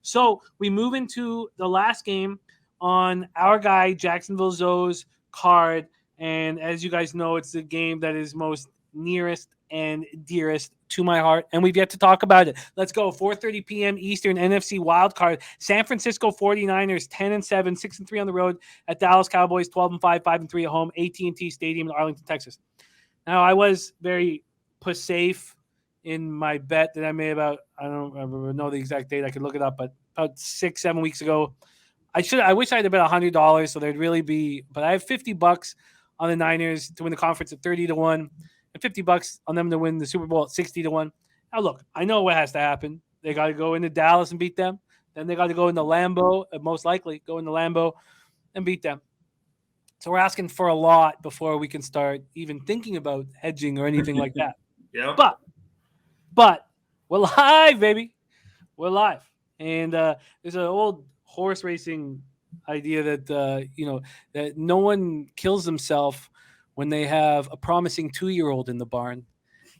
So we move into the last game on our guy Jacksonville Zoe's card, and as you guys know, it's the game that is most nearest and dearest to my heart, and we've yet to talk about it. Let's go. 4:30 p.m. Eastern, NFC wildcard. San Francisco 49ers 10-7, 6-3 on the road at Dallas Cowboys 12-5, 5-3 at home. AT&T Stadium in Arlington, Texas. Now, I was very safe in my bet that I made about, I don't know the exact date. I could look it up, but about 6-7 weeks ago. I wish I had bet $100, so there'd really be, but I have $50 on the Niners to win the conference at 30-1, and $50 on them to win the Super Bowl at 60-1. Now, look, I know what has to happen. They got to go into Dallas and beat them. Then they got to go into Lambeau, most likely go into Lambeau and beat them. So we're asking for a lot before we can start even thinking about hedging or anything like that. Yeah. But we're live, baby. We're live. And there's an old horse racing idea that, that no one kills themselves when they have a promising 2-year-old in the barn.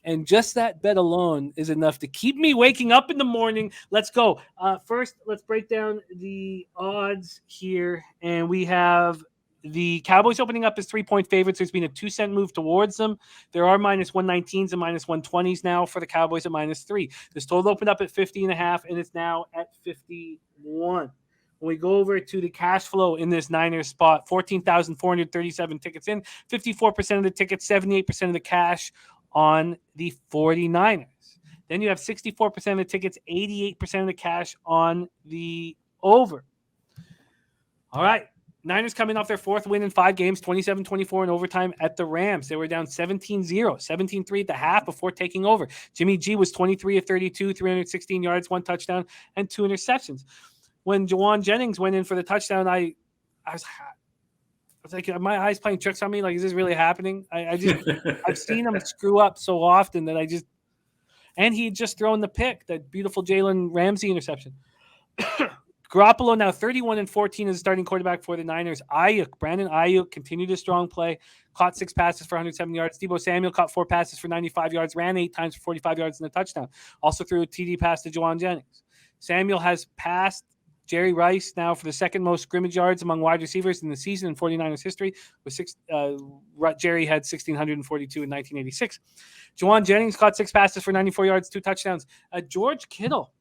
And just that bet alone is enough to keep me waking up in the morning. Let's go. First, let's break down the odds here. And we have the Cowboys opening up as 3-point favorites. There's been a 2-cent move towards them. There are minus 119s and minus 120s now for the Cowboys at -3. This total opened up at 50.5, and it's now at 51. When we go over to the cash flow in this Niners spot, 14,437 tickets in, 54% of the tickets, 78% of the cash on the 49ers. Then you have 64% of the tickets, 88% of the cash on the over. All right. Niners coming off their fourth win in 5 games, 27-24 in overtime at the Rams. They were down 17-0, 17-3 at the half before taking over. Jimmy G was 23 of 32, 316 yards, 1 touchdown, and 2 interceptions. When Juwan Jennings went in for the touchdown, I was like, are my eyes playing tricks on me? Like, is this really happening? I've seen him screw up so often that and he had just thrown the pick, that beautiful Jalen Ramsey interception. Garoppolo now 31-14 as a starting quarterback for the Niners. Brandon Ayuk continued a strong play, caught 6 passes for 107 yards. Deebo Samuel caught 4 passes for 95 yards, ran 8 times for 45 yards and a touchdown. Also threw a TD pass to Juwan Jennings. Samuel has passed Jerry Rice now for the second most scrimmage yards among wide receivers in the season in 49ers history. Jerry had 1,642 in 1986. Juwan Jennings caught 6 passes for 94 yards, 2 touchdowns. George Kittle.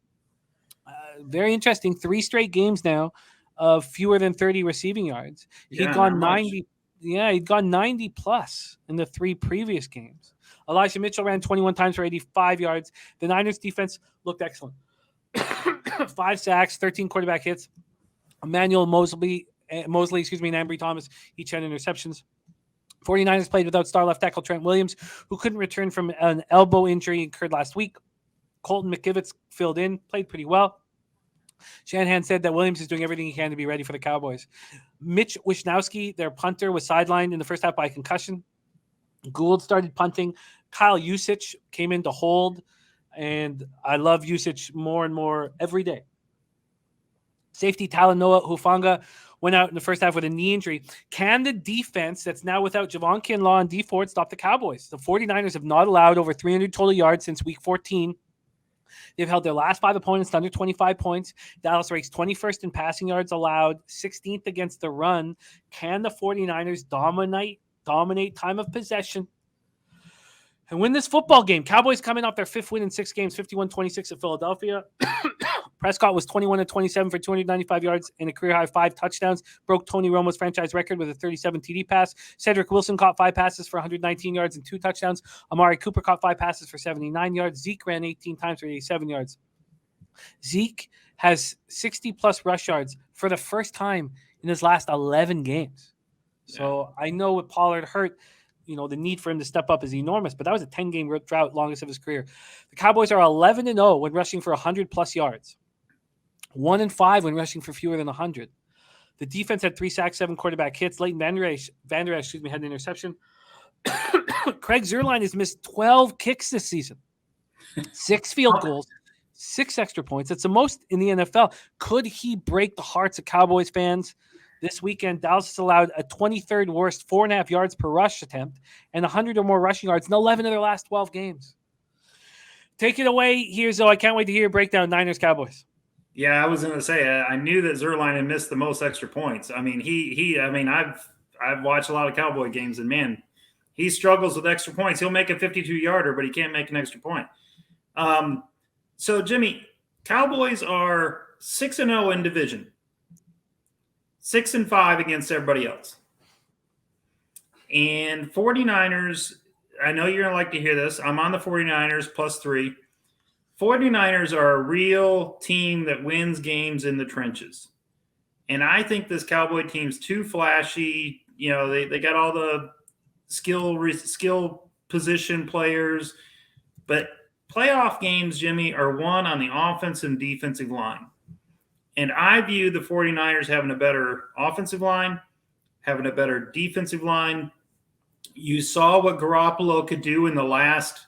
Very interesting. 3 straight games now of fewer than 30 receiving yards. He'd gone 90. Yeah, he'd gone 90 plus in the 3 previous games. Elijah Mitchell ran 21 times for 85 yards. The Niners defense looked excellent. 5 sacks, 13 quarterback hits. Emmanuel Mosley, and Ambry Thomas each had interceptions. 49ers played without star left tackle Trent Williams, who couldn't return from an elbow injury incurred last week. Colton McKivitz filled in, played pretty well. Shanahan said that Williams is doing everything he can to be ready for the Cowboys. Mitch Wishnowsky, their punter, was sidelined in the first half by concussion. Gould started punting. Kyle Usich came in to hold, and I love Usich more and more every day. Safety Talanoa Hufanga went out in the first half with a knee injury. Can the defense that's now without Javon Kinlaw and Dee Ford stop the Cowboys? The 49ers have not allowed over 300 total yards since week 14. They've held their last 5 opponents to under 25 points. Dallas ranks 21st in passing yards allowed, 16th against the run. Can the 49ers dominate time of possession and win this football game? Cowboys coming off their 5th win in 6 games, 51-26 at Philadelphia. Prescott was 21-27 for 295 yards and a career-high 5 touchdowns. Broke Tony Romo's franchise record with a 37 TD pass. Cedric Wilson caught 5 passes for 119 yards and 2 touchdowns. Amari Cooper caught 5 passes for 79 yards. Zeke ran 18 times for 87 yards. Zeke has 60-plus rush yards for the first time in his last 11 games. So I know with Pollard hurt, the need for him to step up is enormous, but that was a 10-game drought, longest of his career. The Cowboys are 11-0 when rushing for 100-plus yards. 1-5 when rushing for fewer than 100. The defense had 3 sacks, 7 quarterback hits. Leighton Vander Esch, had an interception. Craig Zuerlein has missed 12 kicks this season. 6 field goals, 6 extra points. That's the most in the NFL. Could he break the hearts of Cowboys fans? This weekend, Dallas has allowed a 23rd worst 4.5 yards per rush attempt and 100 or more rushing yards in 11 of their last 12 games. Take it away here, Zoe. I can't wait to hear your breakdown, Niners-Cowboys. Yeah, I was going to say I knew that Zerline had missed the most extra points. I mean, I mean, I've watched a lot of Cowboy games, and man, he struggles with extra points. He'll make a 52-yarder, but he can't make an extra point. Um, so Jimmy, Cowboys are 6-0 in division, 6-5 against everybody else, and 49ers. I know you're gonna like to hear this. I'm on the 49ers +3. 49ers are a real team that wins games in the trenches. And I think this Cowboy team's too flashy. You know, they got all the skill position players, but playoff games, Jimmy, are won on the offensive and defensive line. And I view the 49ers having a better offensive line, having a better defensive line. You saw what Garoppolo could do in the last,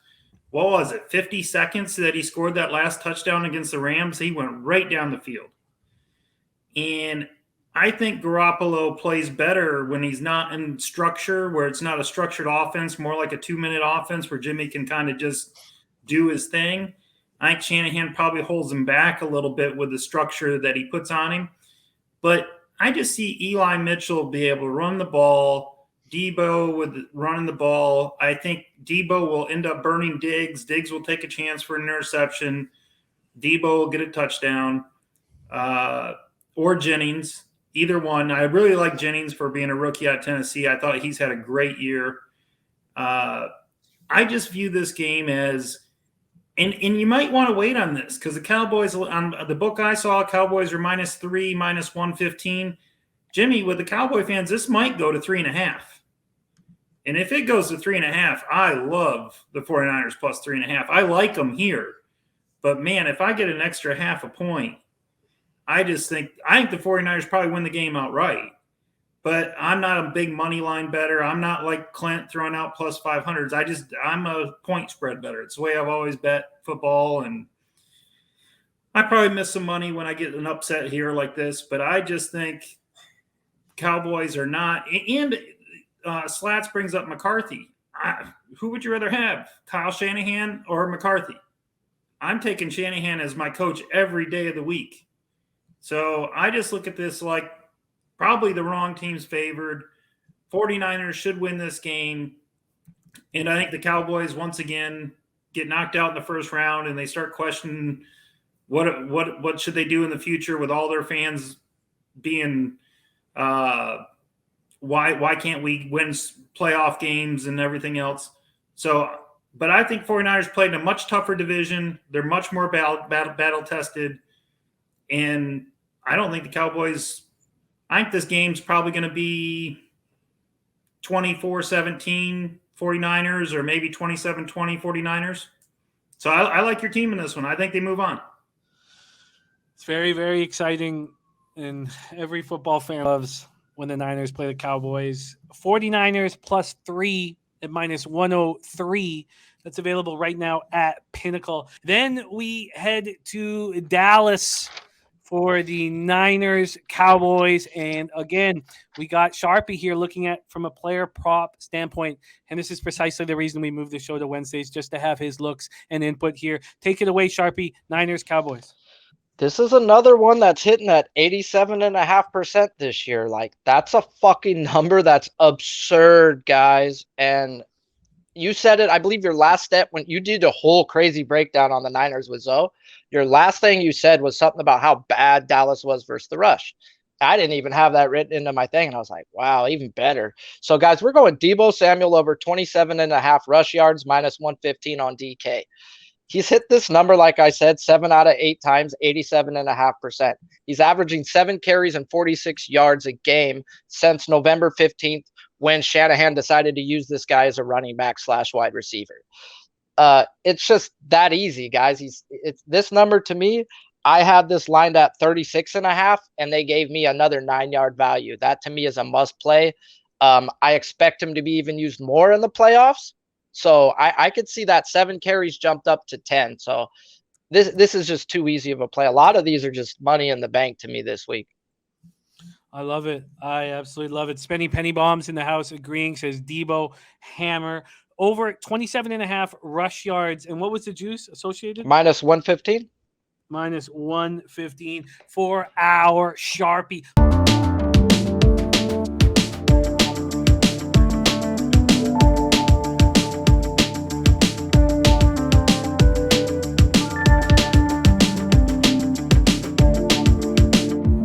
what was it, 50 seconds that he scored that last touchdown against the Rams. He went right down the field. And I think Garoppolo plays better when he's not in structure, where it's not a structured offense, more like a 2-minute offense where Jimmy can kind of just do his thing. I think Shanahan probably holds him back a little bit with the structure that he puts on him. But I just see Eli Mitchell be able to run the ball, Debo with running the ball. I think Debo will end up burning Diggs. Diggs will take a chance for an interception. Debo will get a touchdown. Or Jennings, either one. I really like Jennings for being a rookie out of Tennessee. I thought he's had a great year. I just view this game as, and you might want to wait on this because the Cowboys, on the book I saw, Cowboys are -3, -115. Jimmy, with the Cowboy fans, this might go to 3.5. And if it goes to 3.5, I love the 49ers +3.5. I like them here. But man, if I get an extra half a point, I think the 49ers probably win the game outright. But I'm not a big money line better. I'm not like Clint throwing out +500s. I'm a point spread better. It's the way I've always bet football, and I probably miss some money when I get an upset here like this. But I just think Cowboys are not. And Slats brings up McCarthy. Who would you rather have, Kyle Shanahan or McCarthy? I'm taking Shanahan as my coach every day of the week. So I just look at this like probably the wrong team's favored. 49ers should win this game. And I think the Cowboys, once again, get knocked out in the first round and they start questioning what should they do in the future with all their fans being why can't we win playoff games and everything else. So, but I think 49ers played in a much tougher division. They're much more battle tested. And I don't think the Cowboys, I think this game's probably going to be 24-17 49ers or maybe 27-20 49ers. So I like your team in this one. I think they move on. It's very, very exciting. And every football fan loves when the Niners play the Cowboys. 49ers +3 at -103. That's available right now at Pinnacle. Then we head to Dallas for the Niners Cowboys. And again, we got Sharpie here looking at from a player prop standpoint. And this is precisely the reason we moved the show to Wednesdays, just to have his looks and input here. Take it away, Sharpie. Niners Cowboys. This is another one that's hitting at 87.5% this year. Like, that's a fucking number that's absurd, guys. And you said it, I believe your last step when you did a whole crazy breakdown on the Niners with Zoe, your last thing you said was something about how bad Dallas was versus the rush. I didn't even have that written into my thing. And I was like, wow, even better. So guys, we're going Deebo Samuel over 27.5 rush yards, -115 on DK. He's hit this number, like I said, 7 out of 8 times, 87.5%. He's averaging 7 carries and 46 yards a game since November 15th, when Shanahan decided to use this guy as a running back / wide receiver. It's just that easy, guys. It's this number to me. I had this lined at 36.5, and they gave me another 9-yard value. That to me is a must play. I expect him to be even used more in the playoffs. So I could see that 7 carries jumped up to 10. So this is just too easy of a play. A lot of these are just money in the bank to me this week. I love it. I absolutely love it. Spenny Penny Bombs in the house agreeing, says Debo hammer over 27.5 rush yards. And what was the juice associated? -115. minus 115 for our Sharpie.